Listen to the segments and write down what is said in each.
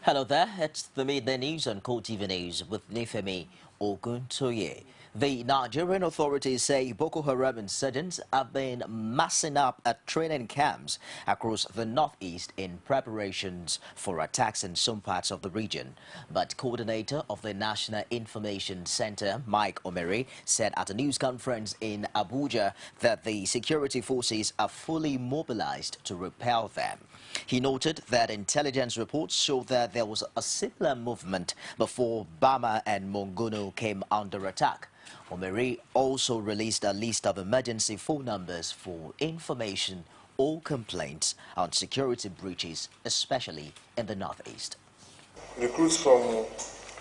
Hello there, it's the Midday News on CoreTV News with Nifemi Oguntoye. The Nigerian authorities say Boko Haram insurgents have been massing up at training camps across the northeast in preparations for attacks in some parts of the region. But coordinator of the National Information Center, Mike Omeri, said at a news conference in Abuja that the security forces are fully mobilized to repel them. He noted that intelligence reports show that there was a similar movement before Bama and Monguno came under attack. Omeri also released a list of emergency phone numbers for information or complaints on security breaches, especially in the northeast. Recruits from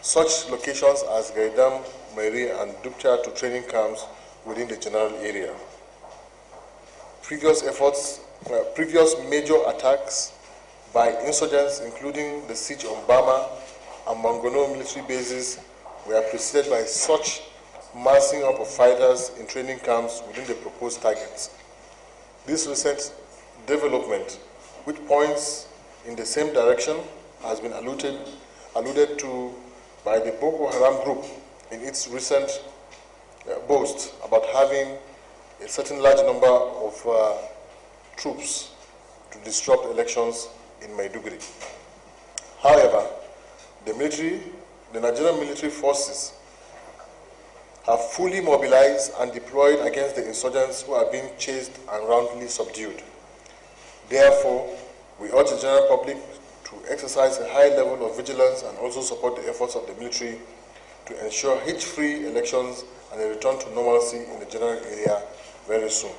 such locations as Gaidam, Meri and Dupcha to training camps within the general area. Previous major attacks by insurgents, including the siege on Bama and Mongono military bases, were preceded by such massing up of fighters in training camps within the proposed targets. This recent development, which points in the same direction, has been alluded to by the Boko Haram group in its recent boast about having a certain large number of troops to disrupt elections in Maiduguri. However, the Nigerian military forces have fully mobilized and deployed against the insurgents who are being chased and roundly subdued. Therefore, we urge the general public to exercise a high level of vigilance and also support the efforts of the military to ensure hitch-free elections and a return to normalcy in the general area very soon.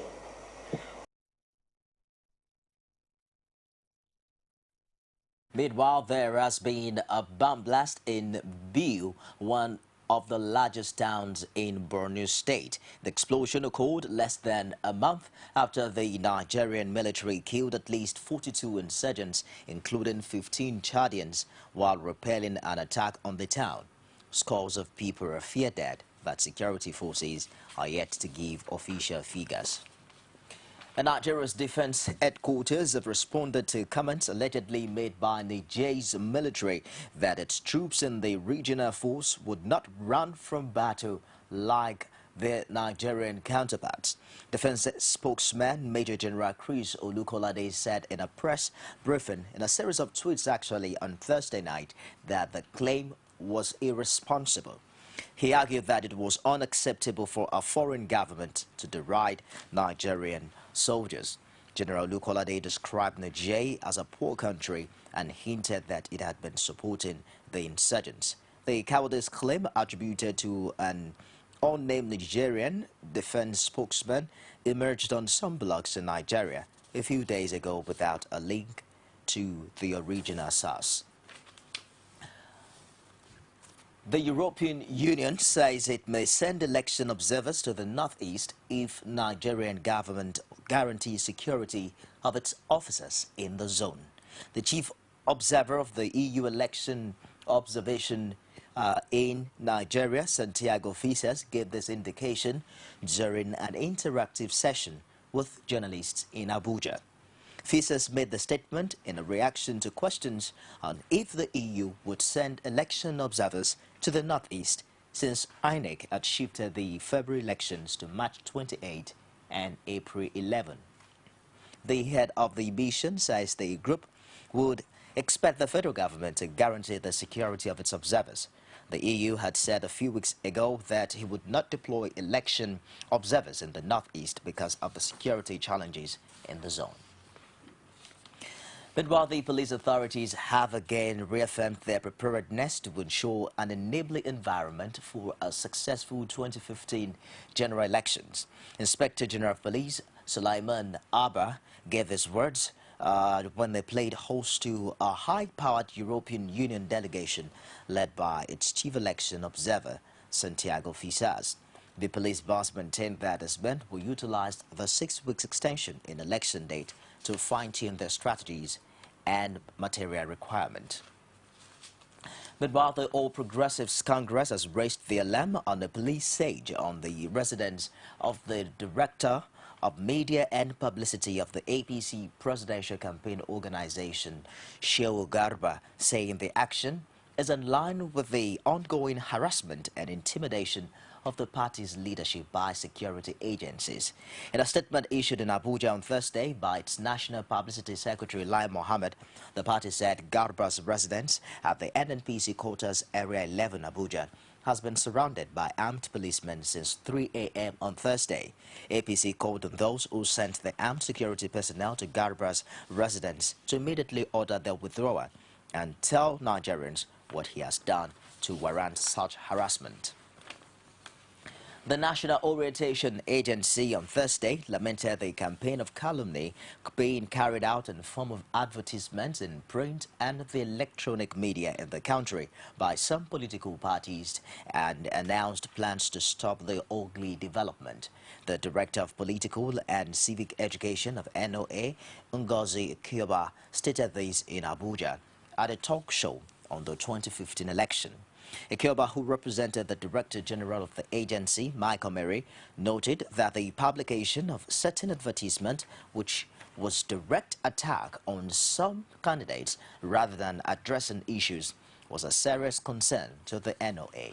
Meanwhile, there has been a bomb blast in Biu, one of the largest towns in Borno State. The explosion occurred less than a month after the Nigerian military killed at least 42 insurgents, including 15 Chadians, while repelling an attack on the town. Scores of people are feared dead, but security forces are yet to give official figures. Nigeria's defense headquarters have responded to comments allegedly made by Niger's military that its troops in the regional force would not run from battle like their Nigerian counterparts. Defense spokesman Major General Chris Olukolade said in a press briefing, in a series of tweets actually on Thursday night, that the claim was irresponsible. He argued that it was unacceptable for a foreign government to deride Nigerian soldiers. General Olukolade described Niger as a poor country and hinted that it had been supporting the insurgents. The cowardice claim, attributed to an unnamed Nigerian defense spokesman, emerged on some blogs in Nigeria a few days ago without a link to the original source. The European Union says it may send election observers to the northeast if Nigerian government guarantees security of its officers in the zone. The chief observer of the EU election observation in Nigeria, Santiago Fisas, gave this indication during an interactive session with journalists in Abuja. Fisas made the statement in a reaction to questions on if the EU would send election observers to the northeast, since INEC had shifted the February elections to March 28 and April 11. The head of the mission says the group would expect the federal government to guarantee the security of its observers. The EU had said a few weeks ago that he would not deploy election observers in the northeast because of the security challenges in the zone. Meanwhile, the police authorities have again reaffirmed their preparedness to ensure an enabling environment for a successful 2015 general elections. Inspector General of Police Sulaiman Abba gave his words when they played host to a high-powered European Union delegation led by its chief election observer, Santiago Fisas. The police boss maintained that his men will utilize the 6-week extension in election date to fine-tune their strategies and material requirement. Meanwhile, the All Progressives Congress has raised the alarm on the police siege on the residence of the director of Media and Publicity of the APC Presidential Campaign Organization, Shehu Garba, saying the action is in line with the ongoing harassment and intimidation of the party's leadership by security agencies. In a statement issued in Abuja on Thursday by its National Publicity Secretary Lai Mohammed, the party said Garba's residence at the NNPC quarters Area 11 Abuja has been surrounded by armed policemen since 3 a.m. on Thursday. APC called on those who sent the armed security personnel to Garba's residence to immediately order their withdrawal and tell Nigerians what he has done to warrant such harassment. The National Orientation Agency on Thursday lamented the campaign of calumny being carried out in the form of advertisements in print and the electronic media in the country by some political parties and announced plans to stop the ugly development. The Director of Political and Civic Education of NOA, Ngozi Kyoba, stated this in Abuja at a talk show on the 2015 election. Ikyoba, who represented the Director General of the agency, Michael Mary, noted that the publication of certain advertisement, which was direct attack on some candidates rather than addressing issues, was a serious concern to the NOA.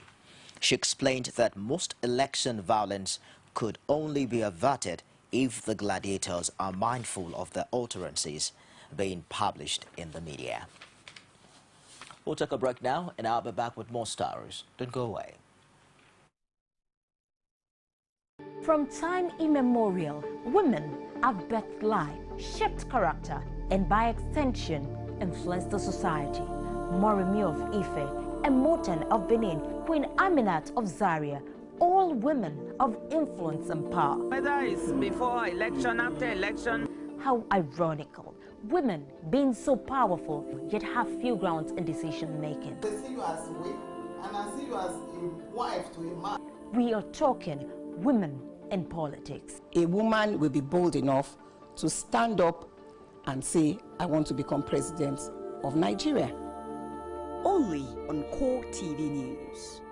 She explained that most election violence could only be averted if the gladiators are mindful of the utterances being published in the media. We'll take a break now, and I'll be back with more stories. Don't go away. From time immemorial, women have birthed life, shaped character, and by extension, influenced the society. Moremi of Ife, Emotan of Benin, Queen Aminat of Zaria, all women of influence and power. Whether it's before election, after election. How ironical. Women being so powerful, yet have few grounds in decision making. They see you as a wife, and I see you as a wife to a man. We are talking women in politics. A woman will be bold enough to stand up and say, I want to become president of Nigeria. Only on CoreTV News.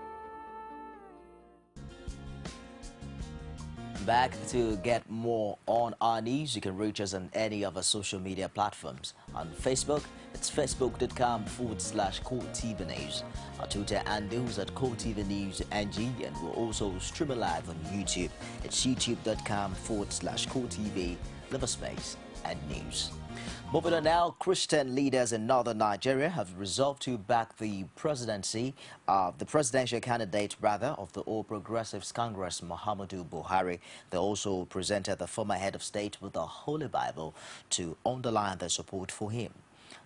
Back to get more on our news. You can reach us on any of our social media platforms. On Facebook, it's facebook.com/CoreTV News. Our Twitter handles at CoreTV News NG, and we'll also stream live on YouTube. It's youtube.com/CoreTV, live a space, and news. Moving on now, Christian leaders in northern Nigeria have resolved to back the presidential candidate of the All Progressives Congress, Muhammadu Buhari. They also presented the former head of state with the Holy Bible to underline their support for him.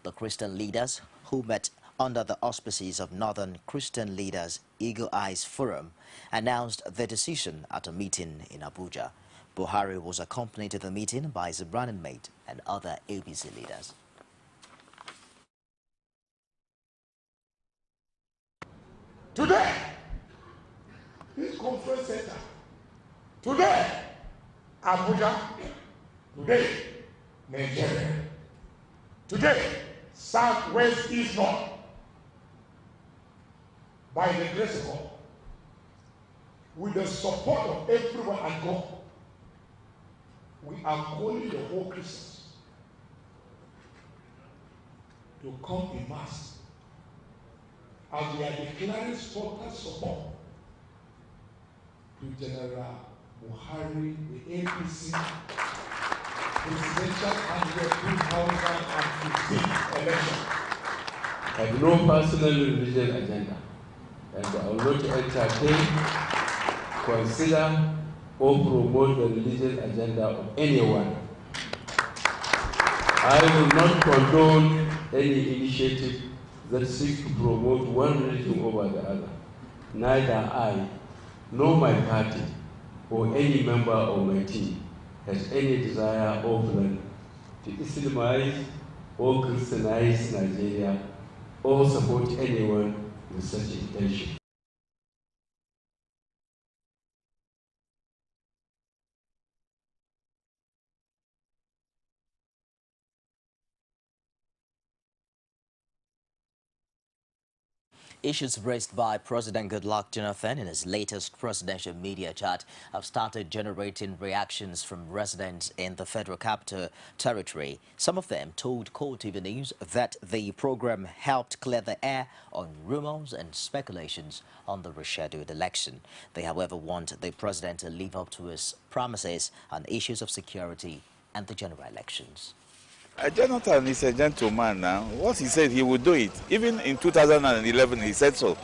The Christian leaders, who met under the auspices of Northern Christian Leaders Eagle Eyes Forum, announced their decision at a meeting in Abuja. Buhari was accompanied to the meeting by his running mate and other APC leaders. Today, this conference center, today, Abuja, today, Nigeria, today, Southwest East North, by the grace of God, with the support of everyone and God, we are calling the whole Christians to come in mass, and we are declaring total support to General Buhari, the APC presidential candidate 2015 election. I have no personal religious agenda, and I will not entertain, consider, or promote the religious agenda of anyone. I will not condone any initiative that seeks to promote one religion over the other. Neither I, nor my party, or any member of my team has any desire or plan to Islamize or Christianize Nigeria or support anyone with such intention. Issues raised by President Goodluck Jonathan in his latest presidential media chat have started generating reactions from residents in the Federal Capital Territory. Some of them told CoreTV News that the program helped clear the air on rumors and speculations on the rescheduled election. They, however, want the president to live up to his promises on issues of security and the general elections. Jonathan is a gentleman now. What he said, he would do it. Even in 2011, he said so.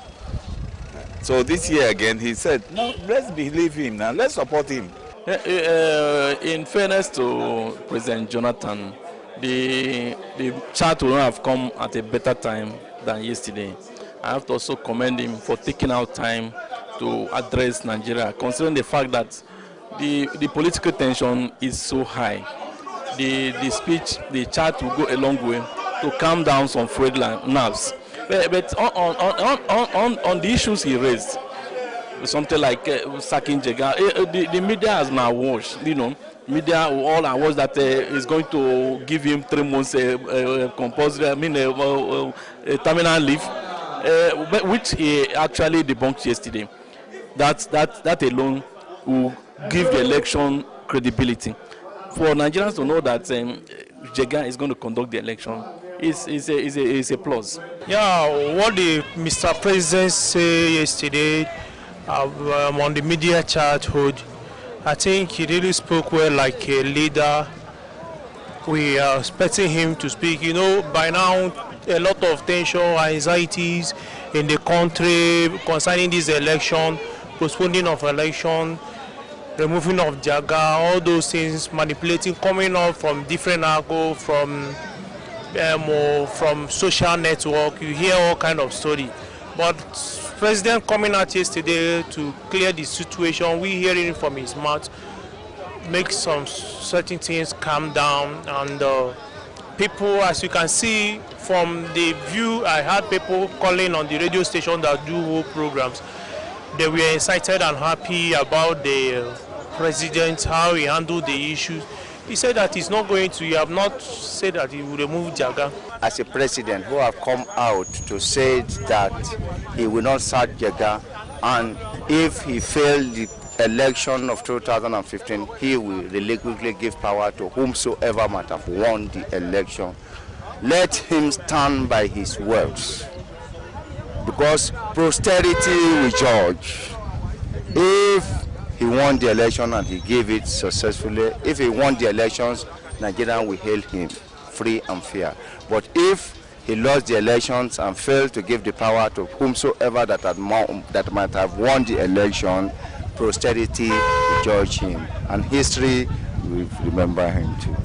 So this year again, he said, no, let's believe him now. Let's support him. In fairness to President Jonathan, the chat will not have come at a better time than yesterday. I have to also commend him for taking out time to address Nigeria, considering the fact that the political tension is so high. The speech, the chat will go a long way to calm down some frayed nerves. But on the issues he raised, something like sacking Jega, the media has now watched, media all are watched that is going to give him 3 months compulsory, a terminal leave, which he actually debunked yesterday. That alone will give the election credibility. For Nigerians to know that Jega is going to conduct the election is a plus. Yeah, what the Mr. President said yesterday on the media chat, I think he really spoke well like a leader. We are expecting him to speak. By now, a lot of tension, anxieties in the country concerning this election, postponing of election, removing of Jaga, all those things, manipulating, coming up from different angles, from social network. You hear all kind of story. But President coming out yesterday to clear the situation, we hearing it from his mouth, make some certain things calm down, and people, as you can see from the view, I had people calling on the radio station that do whole programs. They were excited and happy about the president, how he handled the issues. He said that he's not going to, he have not said that he will remove Jaga. As a president who have come out to say that he will not sack Jaga, and if he failed the election of 2015, he will relinquishly give power to whomsoever might have won the election. Let him stand by his words, because posterity will judge. If he won the election and he gave it successfully, if he won the elections, Nigeria will hail him free and fair. But if he lost the elections and failed to give the power to whomsoever that might have won the election, posterity will judge him, and history will remember him too.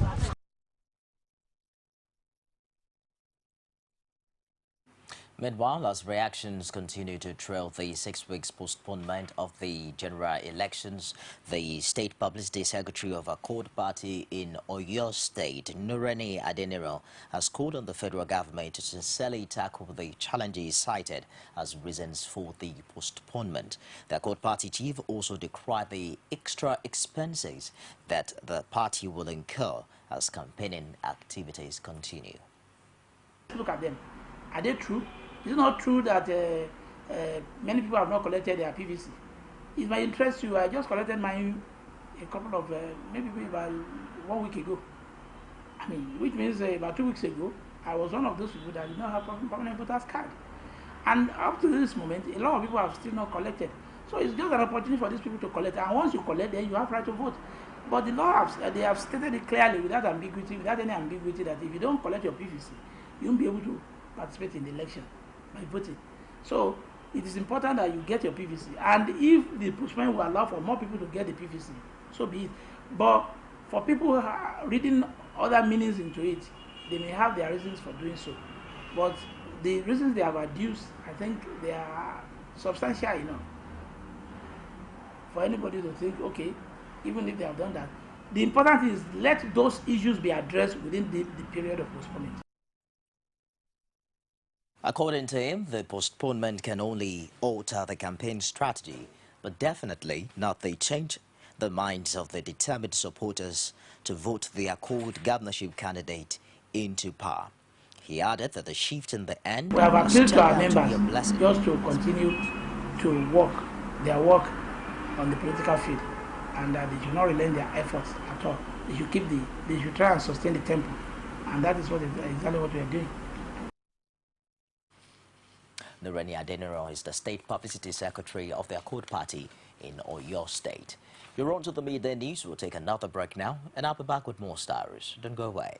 Meanwhile, as reactions continue to trail the 6 weeks postponement of the general elections, the State Publicity Secretary of Accord Party in Oyo State, Nureni Adeniro, has called on the federal government to sincerely tackle the challenges cited as reasons for the postponement. The Accord Party chief also decried the extra expenses that the party will incur as campaigning activities continue. Look at them. Are they true? Is it not true that many people have not collected their PVC? It might interest you. I just collected mine a couple of, maybe about 1 week ago. I mean, which means about 2 weeks ago, I was one of those people that did not have permanent voter's card. And up to this moment, a lot of people have still not collected. So it's just an opportunity for these people to collect. And once you collect, then you have right to vote. But the law, they have stated it clearly, without ambiguity, without any ambiguity, that if you don't collect your PVC, you won't be able to participate in the election by voting. So it is important that you get your PVC, and if the postponement will allow for more people to get the PVC, so be it. But for people reading other meanings into it, they may have their reasons for doing so. But the reasons they have adduced, I think they are substantial enough for anybody to think, okay, even if they have done that. The important thing is let those issues be addressed within the period of postponement. According to him, the postponement can only alter the campaign strategy, but definitely not change the minds of the determined supporters to vote the Accord governorship candidate into power. He added that the shift in the end We have was appealed to our turned out to be a members blessing. just to continue to work their work on the political field, and that they should not relent their efforts at all. They should try and sustain the tempo, and that is exactly what we are doing. Nareni Adeniro is the State Publicity Secretary of the Accord Party in Oyo State. You're on to the midday news. We'll take another break now, and I'll be back with more stories. Don't go away.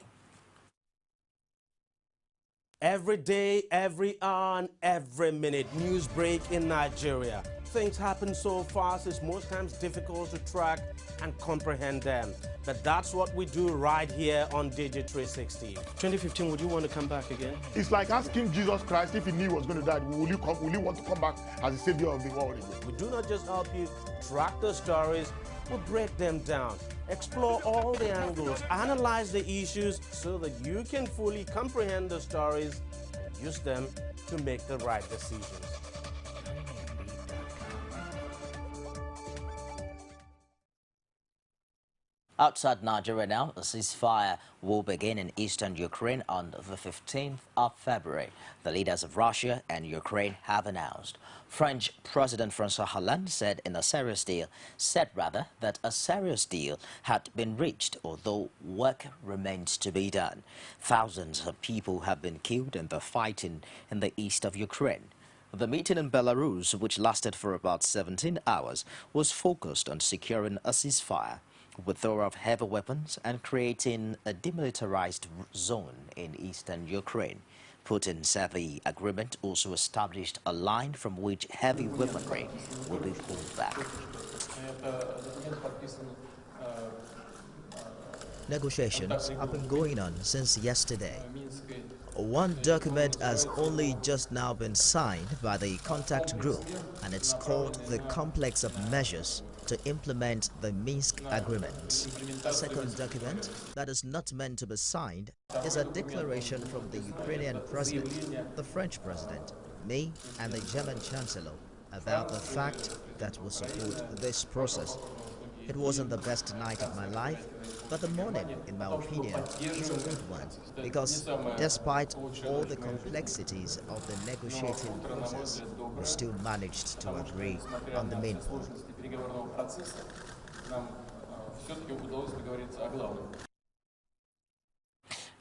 Every day, every hour, and every minute, news break in Nigeria. Things happen so fast, it's most times difficult to track and comprehend them. But that's what we do right here on Digit 360. 2015, would you want to come back again? It's like asking Jesus Christ if he knew he was going to die, will you want to come back as the savior of the world again? We do not just help you track the stories, we break them down, explore all the angles, analyze the issues so that you can fully comprehend the stories and use them to make the right decisions. Outside Nigeria now, a ceasefire will begin in eastern Ukraine on the 15th of February. The leaders of Russia and Ukraine have announced. French President François Hollande said that a serious deal had been reached, although work remains to be done. Thousands of people have been killed in the fighting in the east of Ukraine. The meeting in Belarus, which lasted for about 17 hours, was focused on securing a ceasefire, withdrawal of heavy weapons, and creating a demilitarized zone in eastern Ukraine. Putin said the agreement also established a line from which heavy weaponry will be pulled back. Negotiations have been going on since yesterday. One document has only just now been signed by the contact group, and it's called the Complex of Measures to Implement the Minsk Agreements. The second document that is not meant to be signed is a declaration from the Ukrainian president, the French president, me, and the German chancellor about the fact that we support this process. It wasn't the best night of my life, but the morning, in my opinion, is a good one, because despite all the complexities of the negotiating process, we still managed to agree on the main point.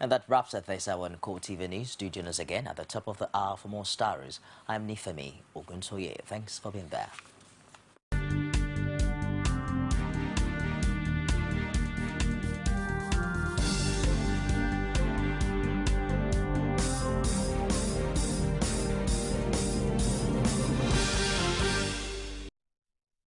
And that wraps up this hour on CoreTV News. Do join us again at the top of the hour for more stories. I'm Nifemi Ogunsoye. Thanks for being there.